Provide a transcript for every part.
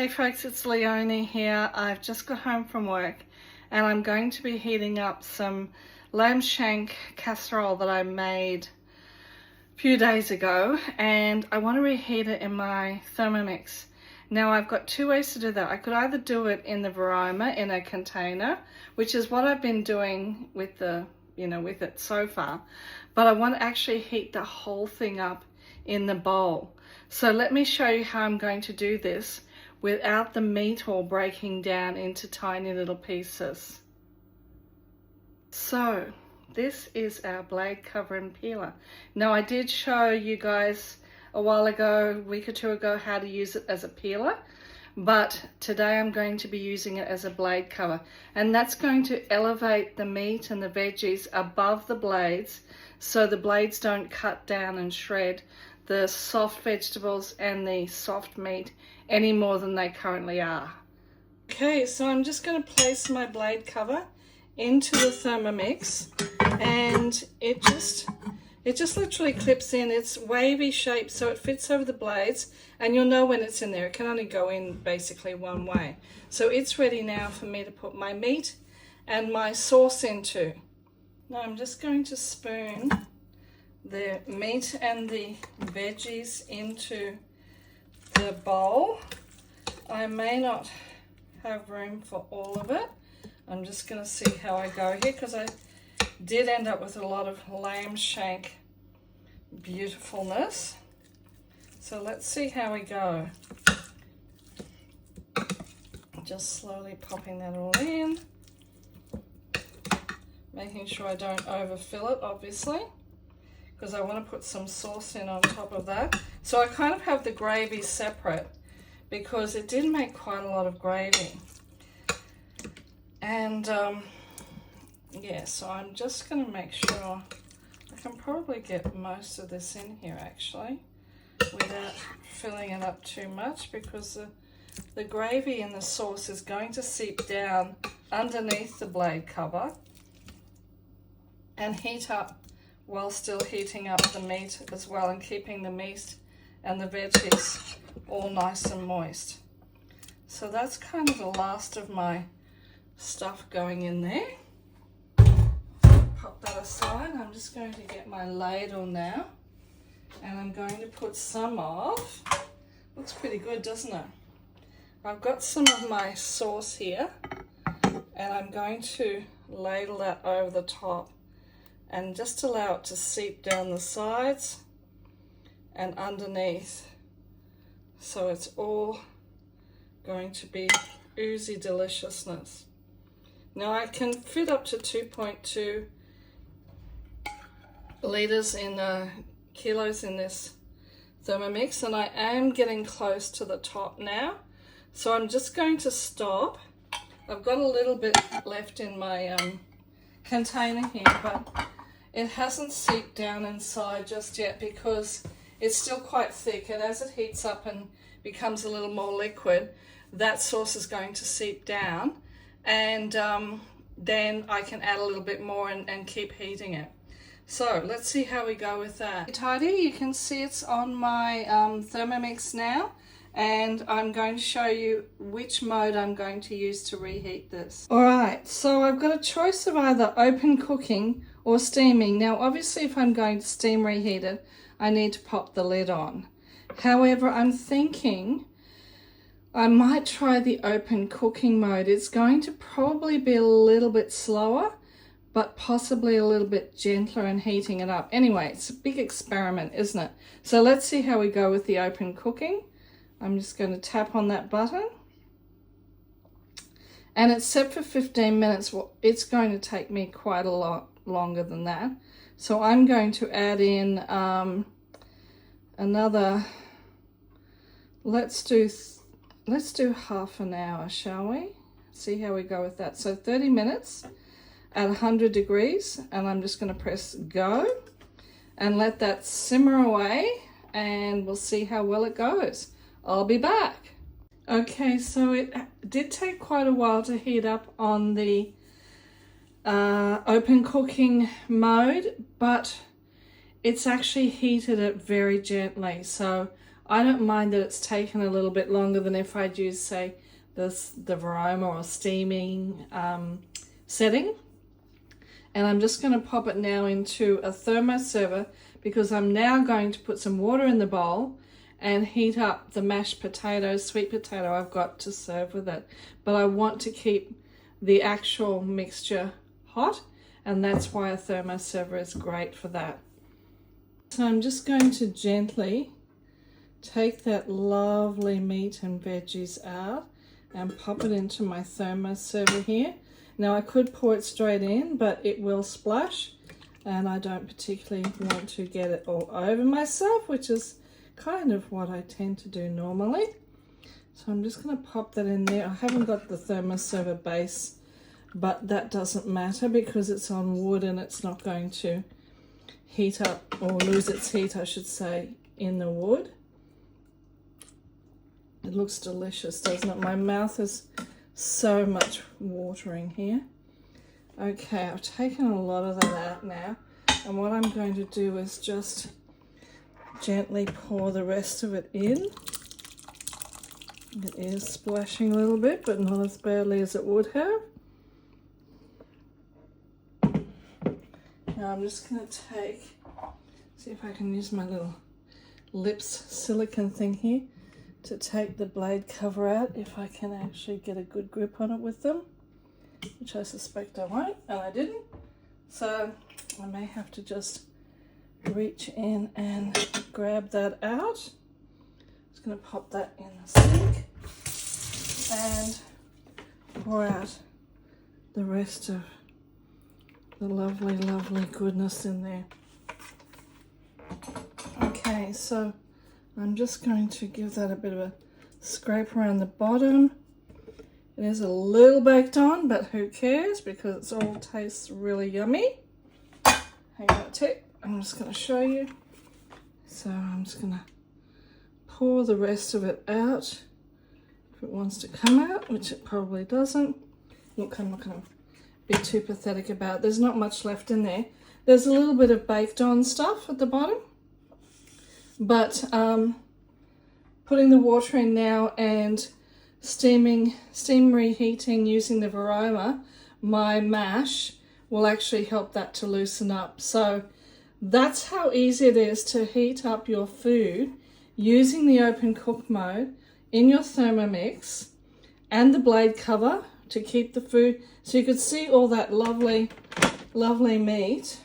Hey folks, it's Leonie here. I've just got home from work and I'm going to be heating up some lamb shank casserole that I made a few days ago, and I want to reheat it in my Thermomix. Now I've got two ways to do that. I could either do it in the varoma in a container, which is what I've been doing with with it so far, but I want to actually heat the whole thing up in the bowl. So let me show you how I'm going to do this without the meat all breaking down into tiny little pieces. So this is our blade cover and peeler. Now I did show you guys a while ago, a week or two ago, how to use it as a peeler, but today I'm going to be using it as a blade cover, and that's going to elevate the meat and the veggies above the blades so the blades don't cut down and shred the soft vegetables and the soft meat any more than they currently are. Okay, so I'm just going to place my blade cover into the Thermomix, and it just literally clips in. It's wavy shape, so it fits over the blades, and you'll know when it's in there. It can only go in basically one way. So it's ready now for me to put my meat and my sauce into. Now I'm just going to spoon the meat and the veggies into the bowl. I may not have room for all of it. I'm just going to see how I go here, because I did end up with a lot of lamb shank beautifulness. So let's see how we go. Just slowly popping that all in, making sure I don't overfill it, obviously, because I want to put some sauce in on top of that. So I kind of have the gravy separate because it did make quite a lot of gravy. And yeah, so I'm just going to make sure I can probably get most of this in here actually without filling it up too much, because the gravy in the sauce is going to seep down underneath the blade cover and heat up while still heating up the meat as well, and keeping the meat and the veggies all nice and moist. So that's kind of the last of my stuff going in there. Pop that aside. I'm just going to get my ladle now, and I'm going to put some of, looks pretty good, doesn't it? I've got some of my sauce here, and I'm going to ladle that over the top and just allow it to seep down the sides and underneath, so it's all going to be oozy deliciousness. Now I can fit up to 2.2 litres in kilos in this Thermomix, and I am getting close to the top now, so I'm just going to stop. I've got a little bit left in my container here, but it hasn't seeped down inside just yet because it's still quite thick, and as it heats up and becomes a little more liquid, that sauce is going to seep down, and then I can add a little bit more and keep heating it. So let's see how we go with that. Tidy, you can see it's on my Thermomix now, and I'm going to show you which mode I'm going to use to reheat this. Alright, so I've got a choice of either open cooking or steaming. Now obviously if I'm going to steam reheat it, I need to pop the lid on. However, I'm thinking I might try the open cooking mode. It's going to probably be a little bit slower, but possibly a little bit gentler in heating it up. Anyway, it's a big experiment, isn't it? So let's see how we go with the open cooking. I'm just going to tap on that button, and it's set for 15 minutes. Well, it's going to take me quite a lot longer than that. So I'm going to add in another, let's do half an hour, shall we? See how we go with that. So 30 minutes at 100 degrees, and I'm just going to press go and let that simmer away, and we'll see how well it goes. I'll be back. Okay, so it did take quite a while to heat up on the open cooking mode, but it's actually heated it very gently. So I don't mind that it's taken a little bit longer than if I'd used, say, the Varoma or steaming setting. And I'm just going to pop it now into a thermoserver because I'm now going to put some water in the bowl and heat up the mashed potato, sweet potato I've got to serve with it. But I want to keep the actual mixture hot, and that's why a thermoserver is great for that. So I'm just going to gently take that lovely meat and veggies out and pop it into my thermoserver here. Now I could pour it straight in, but it will splash, and I don't particularly want to get it all over myself, which is kind of what I tend to do normally. So I'm just going to pop that in there. I haven't got the thermoserver base, but that doesn't matter because it's on wood and it's not going to heat up or lose its heat, I should say, in the wood. It looks delicious, doesn't it? My mouth is so much watering here. Okay, I've taken a lot of that out now, and what I'm going to do is just gently pour the rest of it in. It is splashing a little bit, but not as badly as it would have. Now I'm just going to see if I can use my little lips silicone thing here to take the blade cover out, if I can actually get a good grip on it with them, which I suspect I won't, and I didn't. So I may have to just reach in and grab that out. Just going to pop that in the sink and pour out the rest of the lovely, lovely goodness in there. Okay, so I'm just going to give that a bit of a scrape around the bottom. It is a little baked on, but who cares, because it all tastes really yummy. Hang on a tick, I'm just going to show you. So I'm just going to pour the rest of it out. If it wants to come out, which it probably doesn't. Look, I'm not going to be too pathetic about it. There's not much left in there. There's a little bit of baked on stuff at the bottom. But putting the water in now and steam reheating using the Varoma, my mash will actually help that to loosen up. So that's how easy it is to heat up your food using the open cook mode in your Thermomix and the blade cover to keep the food. So you could see all that lovely, lovely meat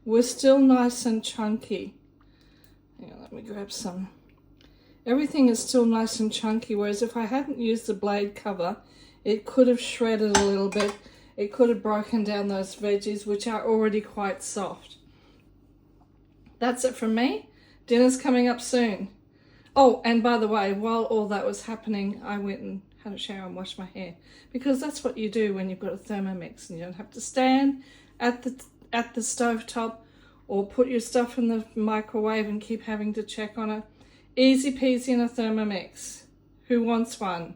was still nice and chunky. Hang on, let me grab some. Everything is still nice and chunky, whereas if I hadn't used the blade cover, it could have shredded a little bit. It could have broken down those veggies, which are already quite soft. That's it from me. Dinner's coming up soon. Oh, and by the way, while all that was happening, I went and had a shower and washed my hair, because that's what you do when you've got a Thermomix and you don't have to stand at the stove top or put your stuff in the microwave and keep having to check on it. Easy peasy in a Thermomix. Who wants one?